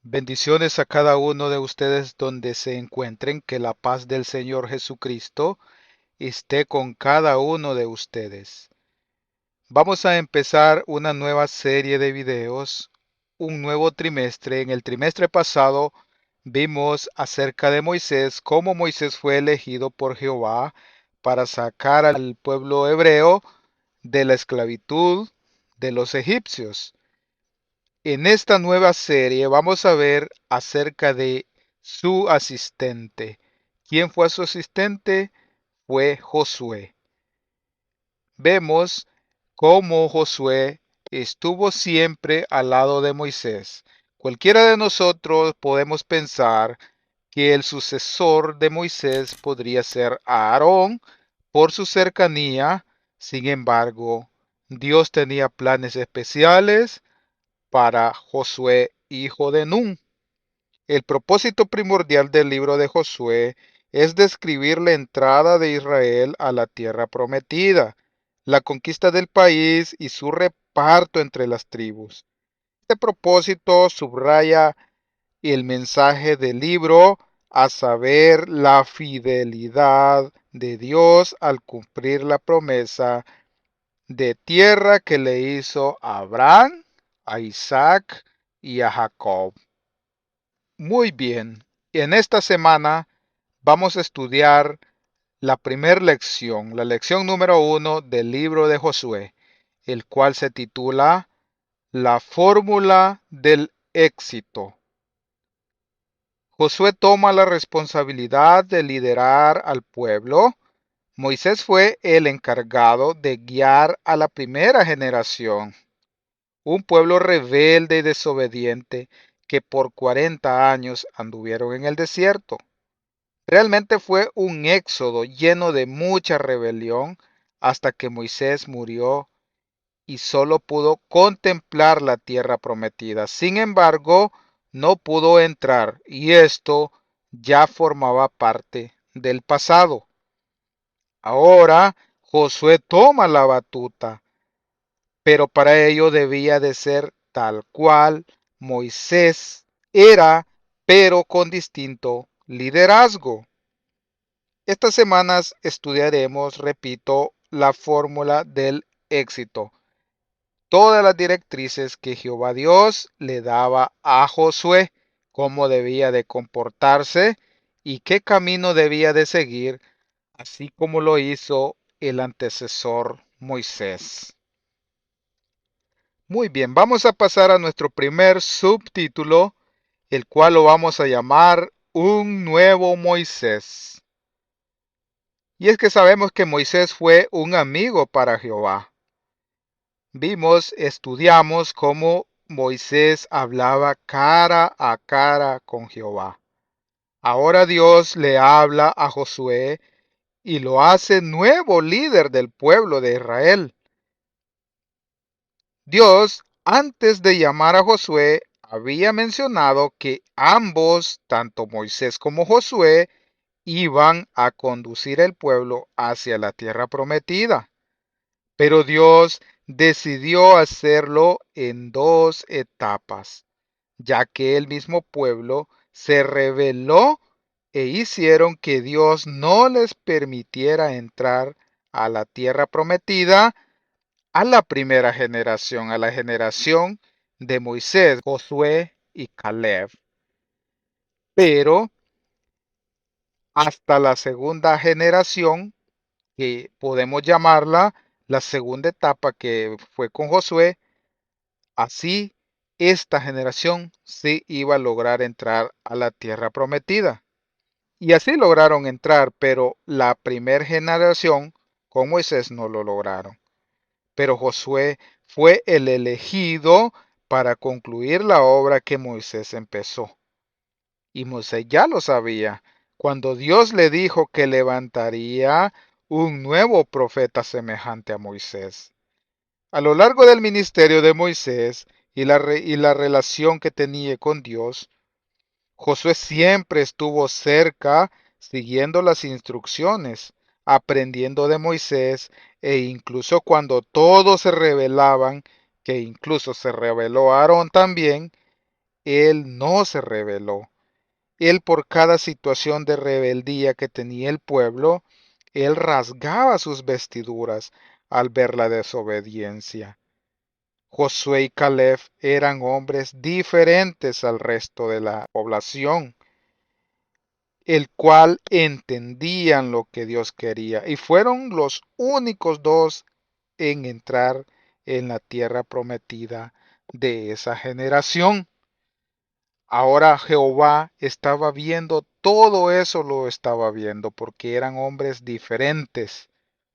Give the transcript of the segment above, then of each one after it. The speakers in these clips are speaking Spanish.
Bendiciones a cada uno de ustedes donde se encuentren, que la paz del Señor Jesucristo esté con cada uno de ustedes. Vamos a empezar una nueva serie de videos, un nuevo trimestre. En el trimestre pasado vimos acerca de Moisés, cómo Moisés fue elegido por Jehová para sacar al pueblo hebreo de la esclavitud de los egipcios. En esta nueva serie vamos a ver acerca de su asistente. ¿Quién fue su asistente? Fue Josué. Vemos cómo Josué estuvo siempre al lado de Moisés. Cualquiera de nosotros podemos pensar que el sucesor de Moisés podría ser Aarón por su cercanía. Sin embargo, Dios tenía planes especiales para Josué, hijo de Nun. El propósito primordial del libro de Josué es describir la entrada de Israel a la tierra prometida, la conquista del país y su reparto entre las tribus. Este propósito subraya el mensaje del libro, a saber, la fidelidad de Dios al cumplir la promesa de tierra que le hizo a Abraham, a Isaac y a Jacob. Muy bien, en esta semana vamos a estudiar la primera lección, la lección número 1 del libro de Josué, el cual se titula La fórmula del éxito. Josué toma la responsabilidad de liderar al pueblo. Moisés fue el encargado de guiar a la primera generación, un pueblo rebelde y desobediente que por 40 años anduvieron en el desierto. Realmente fue un éxodo lleno de mucha rebelión hasta que Moisés murió y solo pudo contemplar la tierra prometida. Sin embargo, no pudo entrar y esto ya formaba parte del pasado. Ahora Josué toma la batuta, pero para ello debía de ser tal cual Moisés era, pero con distinto liderazgo. Estas semanas estudiaremos, repito, la fórmula del éxito, todas las directrices que Jehová Dios le daba a Josué, cómo debía de comportarse y qué camino debía de seguir, así como lo hizo el antecesor Moisés. Muy bien, vamos a pasar a nuestro primer subtítulo, el cual lo vamos a llamar Un nuevo Moisés. Y es que sabemos que Moisés fue un amigo para Jehová. Estudiamos cómo Moisés hablaba cara a cara con Jehová. Ahora Dios le habla a Josué y lo hace nuevo líder del pueblo de Israel. Dios, antes de llamar a Josué, había mencionado que ambos, tanto Moisés como Josué, iban a conducir el pueblo hacia la tierra prometida. Pero Dios decidió hacerlo en dos etapas, ya que el mismo pueblo se rebeló e hicieron que Dios no les permitiera entrar a la tierra prometida a la primera generación, a la generación de Moisés, Josué y Caleb. Pero hasta la segunda generación, que podemos llamarla la segunda etapa que fue con Josué, así esta generación sí iba a lograr entrar a la tierra prometida. Y así lograron entrar, pero la primera generación con Moisés no lo lograron. Pero Josué fue el elegido para concluir la obra que Moisés empezó. Y Moisés ya lo sabía, cuando Dios le dijo que levantaría un nuevo profeta semejante a Moisés. A lo largo del ministerio de Moisés y la relación que tenía con Dios, Josué siempre estuvo cerca, siguiendo las instrucciones, aprendiendo de Moisés, e incluso cuando todos se rebelaban, que incluso se rebeló Aarón también, él no se rebeló. Él por cada situación de rebeldía que tenía el pueblo, él rasgaba sus vestiduras al ver la desobediencia. Josué y Caleb eran hombres diferentes al resto de la población, el cual entendían lo que Dios quería y fueron los únicos dos en entrar en la tierra prometida de esa generación. Ahora Jehová estaba viendo todo eso, lo estaba viendo porque eran hombres diferentes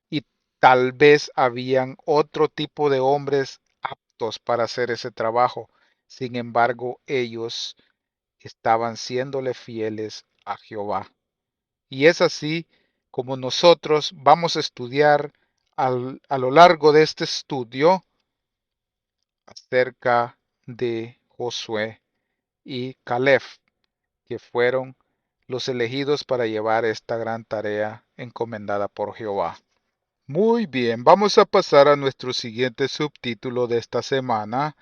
y tal vez habían otro tipo de hombres aptos para hacer ese trabajo. Sin embargo, ellos estaban siéndole fieles a Jehová. Y es así como nosotros vamos a estudiar a lo largo de este estudio acerca de Josué y Caleb, que fueron los elegidos para llevar esta gran tarea encomendada por Jehová. Muy bien, vamos a pasar a nuestro siguiente subtítulo de esta semana,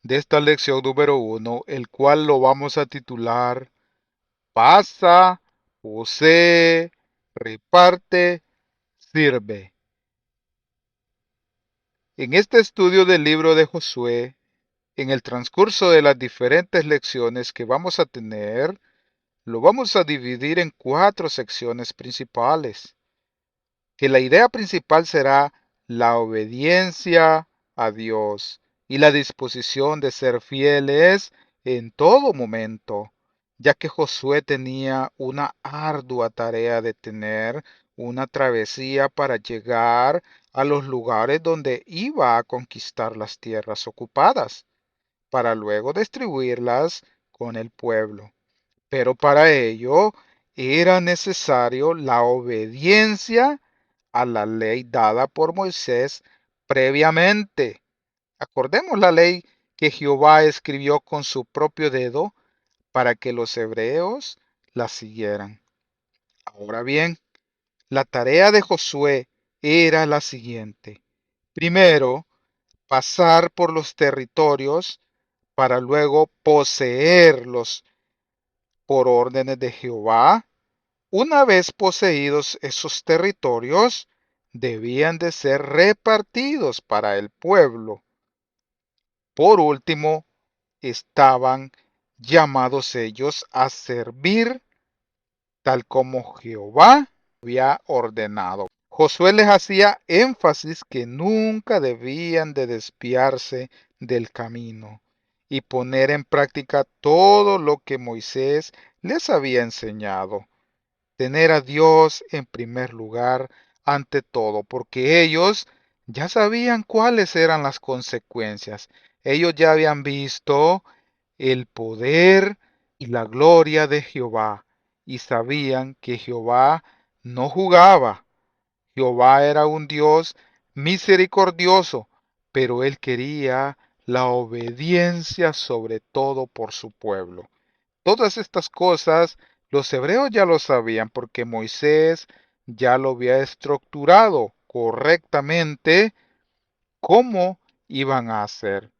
de esta lección número 1, el cual lo vamos a titular Pasa, posee, reparte, sirve. En este estudio del libro de Josué, en el transcurso de las diferentes lecciones que vamos a tener, lo vamos a dividir en 4 secciones principales, que la idea principal será la obediencia a Dios y la disposición de ser fieles en todo momento, ya que Josué tenía una ardua tarea de tener una travesía para llegar a los lugares donde iba a conquistar las tierras ocupadas, para luego distribuirlas con el pueblo. Pero para ello era necesario la obediencia a la ley dada por Moisés previamente. Acordemos la ley que Jehová escribió con su propio dedo para que los hebreos la siguieran. Ahora bien, la tarea de Josué era la siguiente. Primero, pasar por los territorios para luego poseerlos por órdenes de Jehová. Una vez poseídos esos territorios, debían de ser repartidos para el pueblo. Por último, estaban llamados ellos a servir tal como Jehová había ordenado. Josué les hacía énfasis que nunca debían de desviarse del camino y poner en práctica todo lo que Moisés les había enseñado. Tener a Dios en primer lugar ante todo, porque ellos ya sabían cuáles eran las consecuencias. Ellos ya habían visto el poder y la gloria de Jehová y sabían que Jehová no jugaba. Jehová era un Dios misericordioso, pero él quería la obediencia sobre todo por su pueblo. Todas estas cosas los hebreos ya lo sabían porque Moisés ya lo había estructurado correctamente cómo iban a hacer.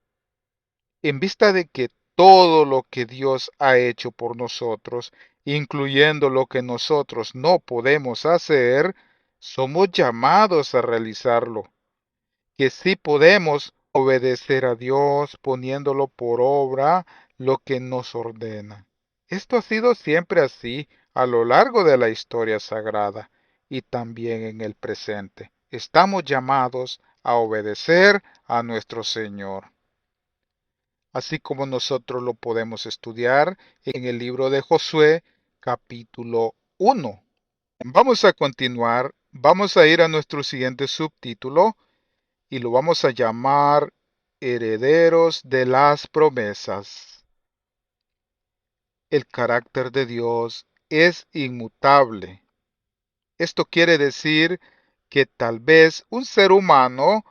En vista de que todo lo que Dios ha hecho por nosotros, incluyendo lo que nosotros no podemos hacer, somos llamados a realizarlo. Que sí podemos obedecer a Dios poniéndolo por obra lo que nos ordena. Esto ha sido siempre así a lo largo de la historia sagrada y también en el presente. Estamos llamados a obedecer a nuestro Señor, así como nosotros lo podemos estudiar en el libro de Josué, capítulo 1. Vamos a continuar, vamos a ir a nuestro siguiente subtítulo y lo vamos a llamar herederos de las promesas. El carácter de Dios es inmutable. Esto quiere decir que tal vez un ser humano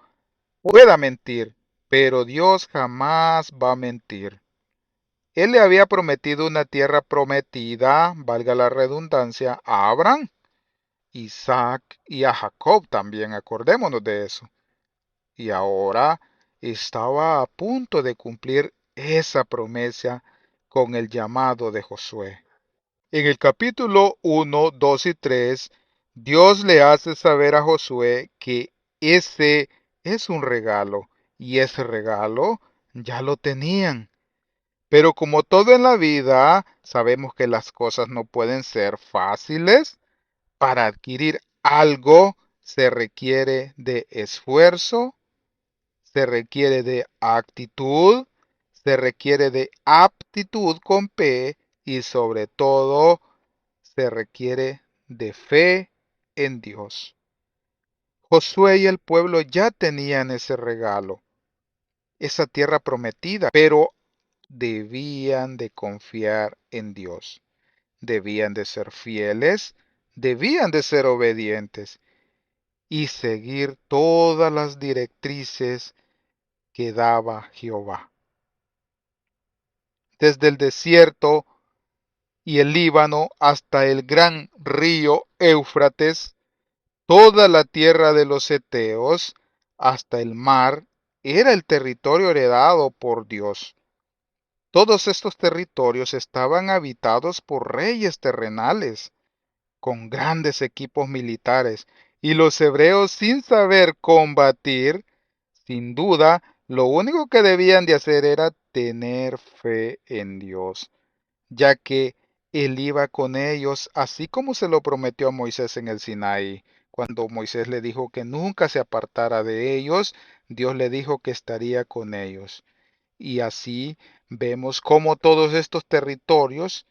pueda mentir, pero Dios jamás va a mentir. Él le había prometido una tierra prometida, valga la redundancia, a Abraham, Isaac y a Jacob también, acordémonos de eso. Y ahora estaba a punto de cumplir esa promesa con el llamado de Josué. En el capítulo 1, 2 y 3, Dios le hace saber a Josué que ese es un regalo y ese regalo ya lo tenían. Pero como todo en la vida, sabemos que las cosas no pueden ser fáciles. Para adquirir algo se requiere de esfuerzo, se requiere de actitud, se requiere de aptitud con P y sobre todo se requiere de fe en Dios. Josué y el pueblo ya tenían ese regalo, esa tierra prometida, pero debían de confiar en Dios, debían de ser fieles, debían de ser obedientes y seguir todas las directrices que daba Jehová. Desde el desierto y el Líbano hasta el gran río Éufrates, toda la tierra de los Eteos, hasta el mar, era el territorio heredado por Dios. Todos estos territorios estaban habitados por reyes terrenales, con grandes equipos militares, y los hebreos, sin saber combatir, sin duda, lo único que debían de hacer era tener fe en Dios, ya que Él iba con ellos, así como se lo prometió a Moisés en el Sinaí. Cuando Moisés le dijo que nunca se apartara de ellos, Dios le dijo que estaría con ellos. Y así vemos cómo todos estos territorios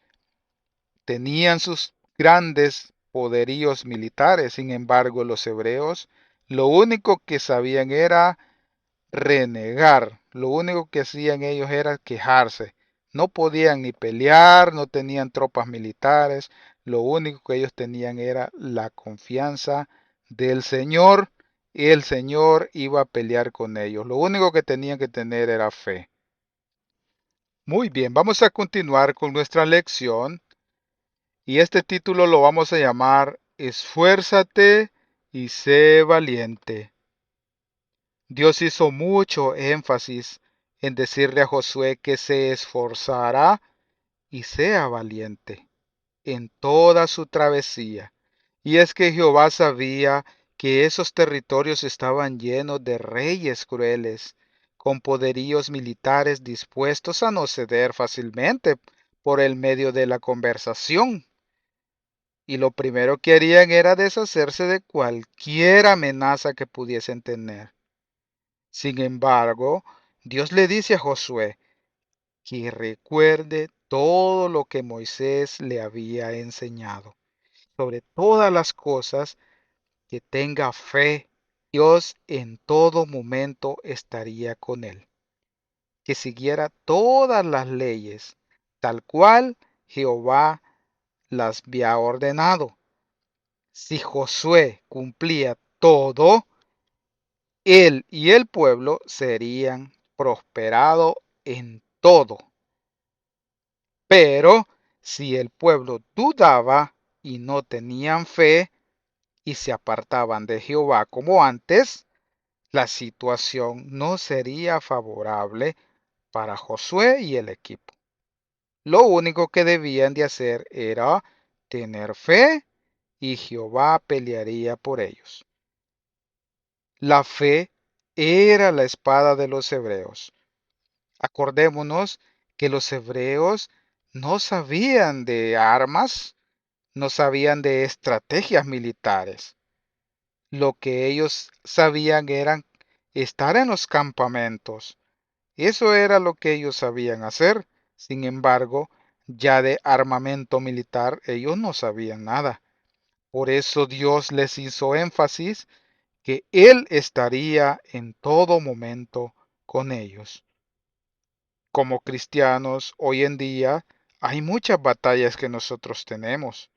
tenían sus grandes poderíos militares. Sin embargo, los hebreos lo único que sabían era renegar. Lo único que hacían ellos era quejarse. No podían ni pelear, no tenían tropas militares. Lo único que ellos tenían era la confianza del Señor. Y el Señor iba a pelear con ellos. Lo único que tenían que tener era fe. Muy bien, vamos a continuar con nuestra lección. Y este título lo vamos a llamar Esfuérzate y sé valiente. Dios hizo mucho énfasis en decirle a Josué que se esforzara y sea valiente en toda su travesía. Y es que Jehová sabía que esos territorios estaban llenos de reyes crueles, con poderíos militares dispuestos a no ceder fácilmente por el medio de la conversación. Y lo primero que harían era deshacerse de cualquier amenaza que pudiesen tener. Sin embargo, Dios le dice a Josué que recuerde todo lo que Moisés le había enseñado. Sobre todas las cosas, que tenga fe. Dios en todo momento estaría con él. Que siguiera todas las leyes, tal cual Jehová las había ordenado. Si Josué cumplía todo, él y el pueblo serían prosperados en todo. Pero si el pueblo dudaba y no tenían fe y se apartaban de Jehová como antes, la situación no sería favorable para Josué y el equipo. Lo único que debían de hacer era tener fe y Jehová pelearía por ellos. La fe era la espada de los hebreos. Acordémonos que los hebreos no sabían de armas, no sabían de estrategias militares. Lo que ellos sabían era estar en los campamentos. Eso era lo que ellos sabían hacer. Sin embargo, ya de armamento militar ellos no sabían nada. Por eso Dios les hizo énfasis que Él estaría en todo momento con ellos. Como cristianos, hoy en día hay muchas batallas que nosotros tenemos.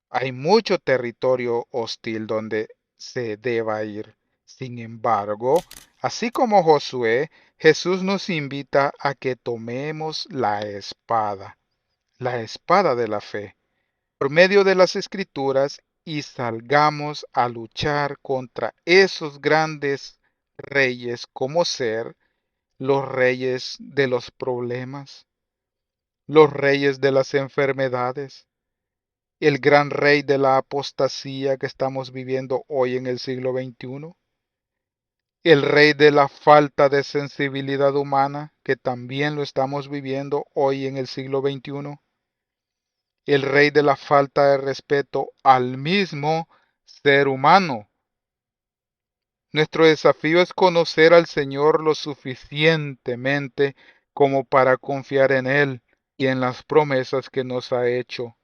Hay mucho territorio hostil donde se deba ir. Sin embargo, así como Josué, Jesús nos invita a que tomemos la espada de la fe, por medio de las escrituras y salgamos a luchar contra esos grandes reyes como ser los reyes de los problemas, los reyes de las enfermedades, el gran rey de la apostasía que estamos viviendo hoy en el siglo XXI, el rey de la falta de sensibilidad humana que también lo estamos viviendo hoy en el siglo XXI, el rey de la falta de respeto al mismo ser humano. Nuestro desafío es conocer al Señor lo suficientemente como para confiar en Él y en las promesas que nos ha hecho.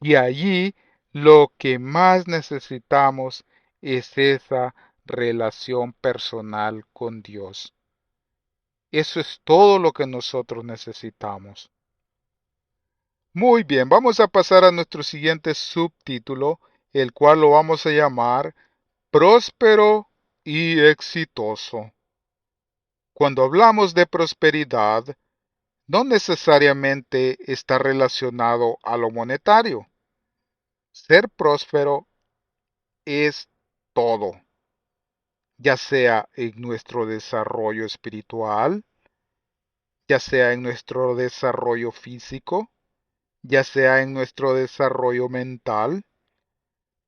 Y allí lo que más necesitamos es esa relación personal con Dios. Eso es todo lo que nosotros necesitamos. Muy bien, vamos a pasar a nuestro siguiente subtítulo, el cual lo vamos a llamar próspero y exitoso. Cuando hablamos de prosperidad, no necesariamente está relacionado a lo monetario. Ser próspero es todo, ya sea en nuestro desarrollo espiritual, ya sea en nuestro desarrollo físico, ya sea en nuestro desarrollo mental.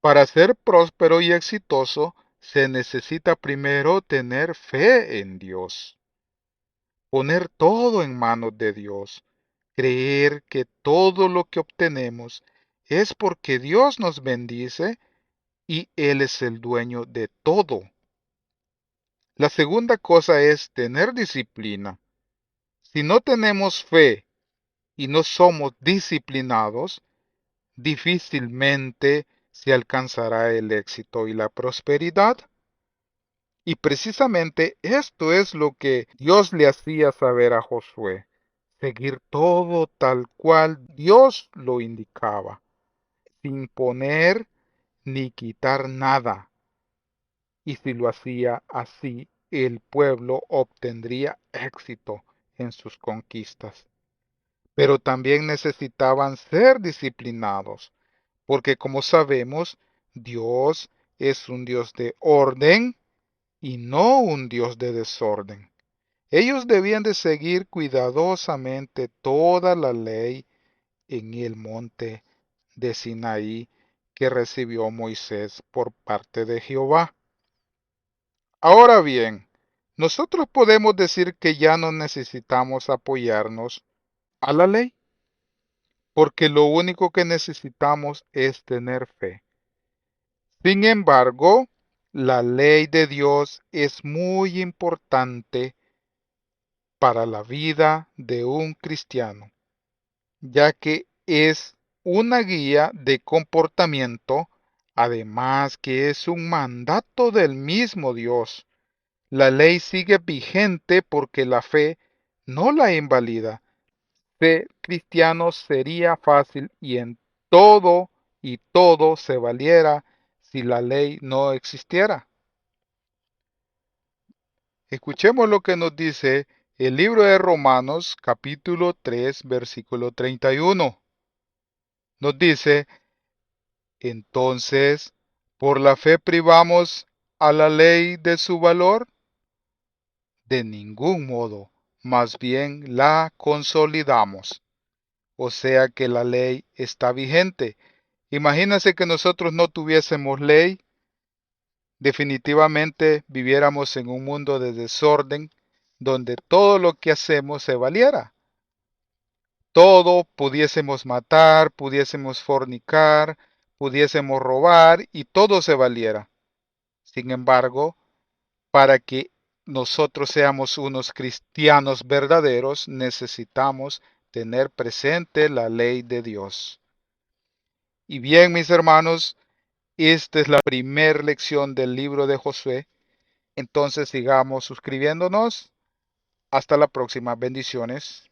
Para ser próspero y exitoso, se necesita primero tener fe en Dios, poner todo en manos de Dios, creer que todo lo que obtenemos es porque Dios nos bendice y Él es el dueño de todo. La segunda cosa es tener disciplina. Si no tenemos fe y no somos disciplinados, difícilmente se alcanzará el éxito y la prosperidad. Y precisamente esto es lo que Dios le hacía saber a Josué, seguir todo tal cual Dios lo indicaba, sin poner ni quitar nada. Y si lo hacía así, el pueblo obtendría éxito en sus conquistas. Pero también necesitaban ser disciplinados, porque como sabemos, Dios es un Dios de orden y no un Dios de desorden. Ellos debían de seguir cuidadosamente toda la ley en el monte de Sinaí que recibió Moisés por parte de Jehová. Ahora bien, nosotros podemos decir que ya no necesitamos apoyarnos a la ley, porque lo único que necesitamos es tener fe. Sin embargo, la ley de Dios es muy importante para la vida de un cristiano, ya que es una guía de comportamiento, además que es un mandato del mismo Dios. La ley sigue vigente porque la fe no la invalida. Ser cristiano sería fácil y en todo y todo se valiera si la ley no existiera. Escuchemos lo que nos dice el libro de Romanos capítulo 3 versículo 31. Nos dice, entonces, ¿por la fe privamos a la ley de su valor? De ningún modo, más bien la consolidamos. O sea que la ley está vigente. Imagínense que nosotros no tuviésemos ley, definitivamente viviéramos en un mundo de desorden donde todo lo que hacemos se valiera. Todo pudiésemos matar, pudiésemos fornicar, pudiésemos robar y todo se valiera. Sin embargo, para que nosotros seamos unos cristianos verdaderos, necesitamos tener presente la ley de Dios. Y bien, mis hermanos, esta es la primera lección del libro de Josué. Entonces sigamos suscribiéndonos. Hasta la próxima. Bendiciones.